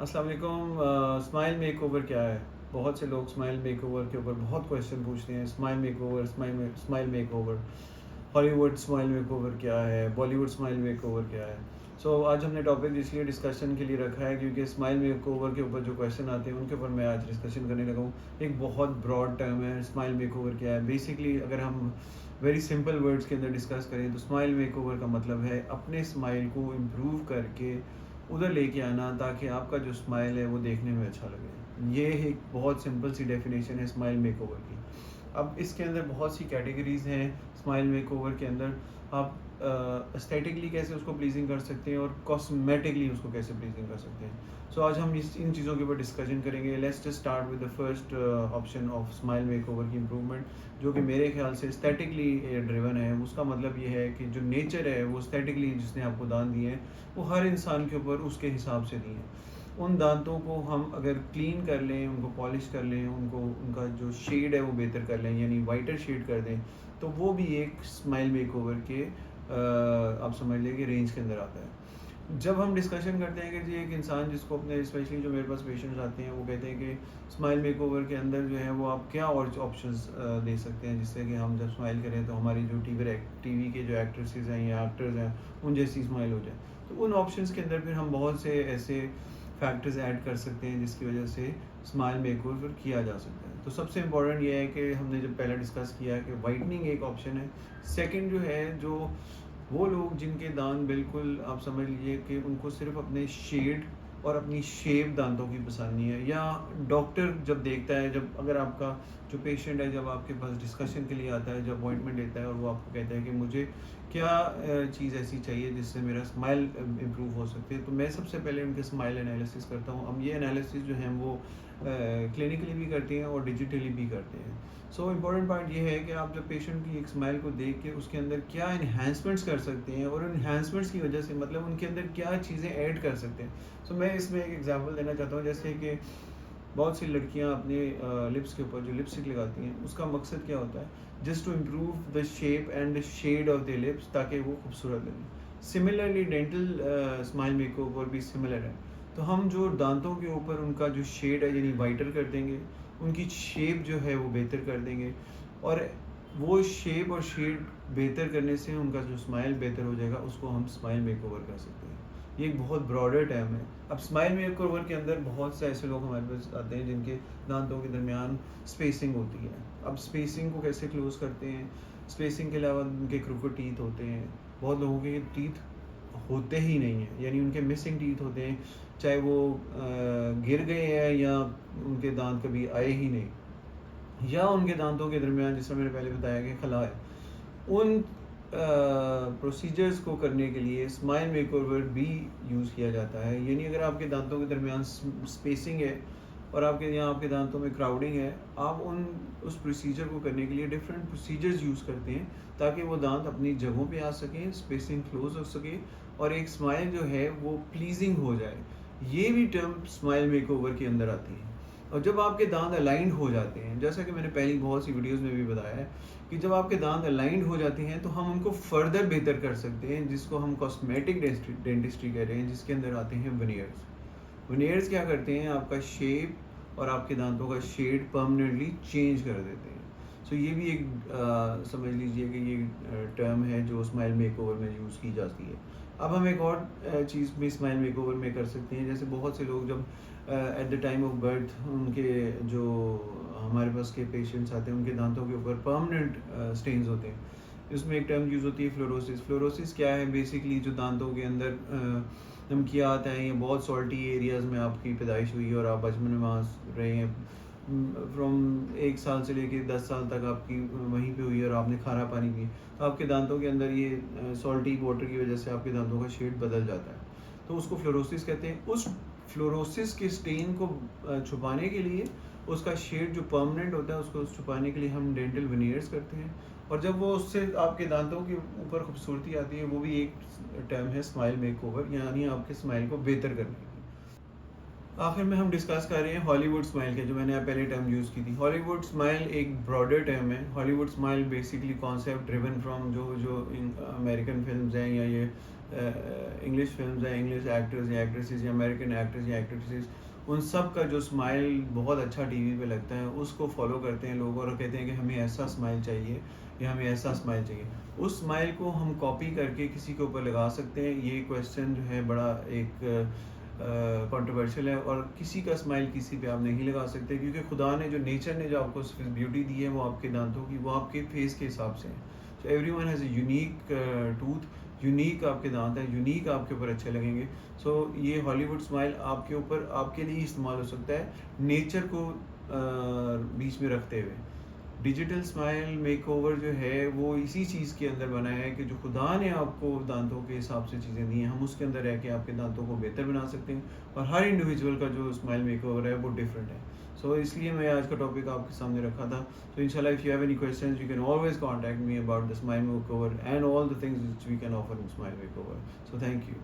अस्सलाम वालेकुम। Smile makeover क्या है? बहुत से लोग स्माइल मेकओवर के ऊपर बहुत क्वेश्चन पूछते हैं। Smile makeover, smile makeover, Hollywood smile makeover क्या है, बॉलीवुड स्माइल मेकओवर क्या है? आज हमने टॉपिक इसलिए डिस्कशन के लिए रखा है क्योंकि स्माइल मेकओवर के ऊपर जो क्वेश्चन आते हैं उनके ऊपर मैं आज डिस्कशन करने लगा हूँ। एक बहुत ब्रॉड टर्म है स्माइल मेकओवर क्या है। बेसिकली अगर हम वेरी सिंपल वर्ड्स के अंदर डिस्कस करें तो स्माइल मेकओवर का मतलब है अपने स्माइल को इम्प्रूव करके उधर लेके आना ताकि आपका जो स्माइल है वो देखने में अच्छा लगे। ये एक बहुत सिंपल सी डेफिनेशन है स्माइल मेकओवर की। अब इसके अंदर बहुत सी कैटेगरीज़ हैं। स्माइल मेकओवर के अंदर आप एस्थेटिकली कैसे उसको प्लीजिंग कर सकते हैं और कॉस्मेटिकली उसको कैसे प्लीजिंग कर सकते हैं। आज हम इन चीज़ों के ऊपर डिस्कशन करेंगे। Let's just start with the first option of smile makeover की इम्प्रूवमेंट, जो कि मेरे ख्याल से एस्थेटिकली ड्रिवन है। उसका मतलब ये है कि जो नेचर है वो एस्थेटिकली जिसने आपको दान दिए हैं वो हर इंसान के ऊपर उसके हिसाब से दिए हैं। उन दांतों को हम अगर क्लीन कर लें, उनको पॉलिश कर लें, उनको उनका जो शेड है वो बेहतर कर लें, यानी वाइटर शेड कर दें, तो वो भी एक स्माइल मेकओवर के आप समझ लीजिए कि रेंज के अंदर आता है। जब हम डिस्कशन करते हैं कि जी एक इंसान जिसको अपने स्पेशली जो मेरे पास पेशेंट्स आते हैं वो कहते हैं कि स्माइल मेकओवर के अंदर जो है वो आप क्या और ऑप्शंस दे सकते हैं जिससे कि हम जब स्माइल करें तो हमारी जो टीवी के जो एक्ट्रेसेस हैं या एक्टर्स हैं उन जैसी स्माइल हो जाए। तो उन ऑप्शंस के अंदर फिर हम बहुत से ऐसे फैक्टर्स ऐड कर सकते हैं जिसकी वजह से स्माइल मेकओवर किया जा सकता है। तो सबसे इम्पॉर्टेंट ये है कि हमने जब पहले डिस्कस किया है कि वाइटनिंग एक ऑप्शन है। सेकंड जो है, जो वो लोग जिनके दांत बिल्कुल आप समझ लीजिए कि उनको सिर्फ अपने शेड और अपनी शेप दांतों की पसंद नहीं है, या डॉक्टर जब देखता है, जब अगर आपका जो पेशेंट है जब आपके पास डिस्कशन के लिए आता है, जब अपॉइंटमेंट लेता है और वो आपको कहता है कि मुझे क्या चीज़ ऐसी चाहिए जिससे मेरा स्माइल इम्प्रूव हो सकती है, तो मैं सबसे पहले उनके स्माइल एनालिसिस करता हूँ। हम ये एनालिसिस जो है वो क्लिनिकली भी करते हैं और डिजिटली भी करते हैं। इम्पॉर्टेंट पार्ट ये है कि आप जब पेशेंट की एक स्माइल को देख के उसके अंदर क्या इन्हांसमेंट्स कर सकते हैं और इन्हांसमेंट्स की वजह से मतलब उनके अंदर क्या चीज़ें ऐड कर सकते हैं। मैं इसमें एक एग्जांपल देना चाहता हूँ, जैसे कि बहुत सी लड़कियां अपने लिप्स के ऊपर जो लिपस्टिक लगाती हैं उसका मकसद क्या होता है, just to improve the shape and shade of the lips ताकि वो खूबसूरत लगे। सिमिलरली डेंटल स्माइल मेकओवर भी सिमिलर है। तो हम जो दांतों के ऊपर उनका जो शेड है यानी वाइटर कर देंगे, उनकी शेप जो है वो बेहतर कर देंगे, और वो शेप और शेड बेहतर करने से उनका जो स्माइल बेहतर हो जाएगा, उसको हम स्माइल मेकओवर कर सकते हैं। ये एक बहुत ब्रॉडर टर्म है। अब स्माइल मेकओवर के अंदर बहुत से ऐसे लोग हमारे पास आते हैं जिनके दांतों के दरमियान स्पेसिंग होती है। अब स्पेसिंग को कैसे क्लोज करते हैं? स्पेसिंग के अलावा उनके क्रोकेड टीथ होते हैं। बहुत लोगों के टीथ होते ही नहीं हैं, यानी उनके मिसिंग टीथ होते हैं, चाहे वो गिर गए हैं या उनके दांत कभी आए ही नहीं, या उनके दांतों के दरमियान, जिसमें मैंने पहले बताया कि खला है। उन प्रोसीजर्स को करने के लिए स्माइल मेकओवर भी यूज़ किया जाता है। यानी अगर आपके दांतों के दरमियान स्पेसिंग है और आपके यहाँ आपके दांतों में क्राउडिंग है, आप उस प्रोसीजर को करने के लिए डिफरेंट प्रोसीजर्स यूज़ करते हैं ताकि वो दांत अपनी जगहों पे आ सकें, स्पेसिंग क्लोज हो सके और एक स्माइल जो है वो प्लीजिंग हो जाए। ये भी टर्म स्माइल मेकओवर के अंदर आती है। और जब आपके दांत अलाइंड हो जाते हैं, जैसा कि मैंने पहली बहुत सी वीडियोस में भी बताया है कि जब आपके दांत अलाइंड हो जाते हैं तो हम उनको फर्दर बेहतर कर सकते हैं, जिसको हम कॉस्मेटिक डेंटिस्ट्री कह रहे हैं, जिसके अंदर आते हैं वेनियर्स। वेनियर्स क्या करते हैं? आपका शेप और आपके दांतों का शेड परमानेंटली चेंज कर देते हैं। ये भी एक समझ लीजिए कि ये टर्म है जो स्माइल मेकओवर में यूज़ की जाती है। अब हम एक और चीज़ भी स्माइल मेकओवर में कर सकते हैं। जैसे बहुत से लोग जब at the time of birth उनके जो हमारे पास के पेशेंट्स आते हैं उनके दांतों के ऊपर परमानेंट स्टेन्स होते हैं। इसमें एक टर्म यूज़ होती है फ्लोरोसिस। फ्लोरोसिस क्या है? बेसिकली जो दांतों के अंदर नमकियात हैं, ये बहुत सॉल्टी एरियाज़ में आपकी पैदाइश हुई है और आप बचपन में वहाँ रहे हैं, फ्रॉम 1 साल से लेके 10 साल तक आपकी वहीं पे हुई है और आपने खारा पानी पिया, तो आपके दांतों के अंदर ये सॉल्टी वाटर की वजह से आपके दांतों का शेड बदल जाता है, तो उसको फ्लोरोसिस कहते हैं। उस फ्लोरोसिस के स्टेन को छुपाने के लिए, उसका शेड जो परमानेंट होता है उसको छुपाने के लिए हम डेंटल वेनियर्स करते हैं, और जब वो उससे आपके दांतों के ऊपर खूबसूरती आती है, वो भी एक टर्म है स्माइल मेकओवर, यानी आपके स्माइल को बेहतर करने की। आखिर में हम डिस्कस कर रहे हैं हॉलीवुड स्माइल के, जो मैंने पहले टर्म यूज़ की थी। हॉलीवुड स्माइल एक ब्रॉडर टर्म है। Hollywood smile basically concept driven from जो जो अमेरिकन फिल्म्स हैं, या ये इंग्लिश फिल्म्स हैं, इंग्लिश एक्टर्स या एक्ट्रेसेस, या अमेरिकन एक्टर्स या एक्ट्रेसेस, उन सब का जो स्माइल बहुत अच्छा टीवी पे लगता है, उसको फॉलो करते हैं लोग और कहते हैं कि हमें ऐसा स्माइल चाहिए या हमें ऐसा स्माइल चाहिए। उस स्माइल को हम कॉपी करके किसी के ऊपर लगा सकते हैं, ये क्वेश्चन जो है बड़ा एक कंट्रोवर्शियल है। और किसी का स्माइल किसी पे आप नहीं लगा सकते, क्योंकि खुदा ने जो नेचर ने जो आपको ब्यूटी दी है वो आपके दांतों की, वो आपके फेस के हिसाब से है। So everyone has a unique tooth, unique आपके दांत हैं, यूनिक आपके ऊपर अच्छे लगेंगे। सो ये हॉलीवुड स्माइल आपके ऊपर आपके लिए इस्तेमाल हो सकता है, नेचर को बीच में रखते हुए। डिजिटल स्माइल मेकओवर जो है वो इसी चीज़ के अंदर बना है कि जो खुदा ने आपको दांतों के हिसाब से चीज़ें दी हैं, हम उसके अंदर रह के आपके दांतों को बेहतर बना सकते हैं। और हर इंडिविजुअल का जो स्माइल मेकओवर है वो डिफरेंट है। सो इसलिए मैं आज का टॉपिक आपके सामने रखा था। सो इंशाल्लाह if you have any questions you can always contact me about the smile makeover and all the things which we can offer in smile makeover. So thank you.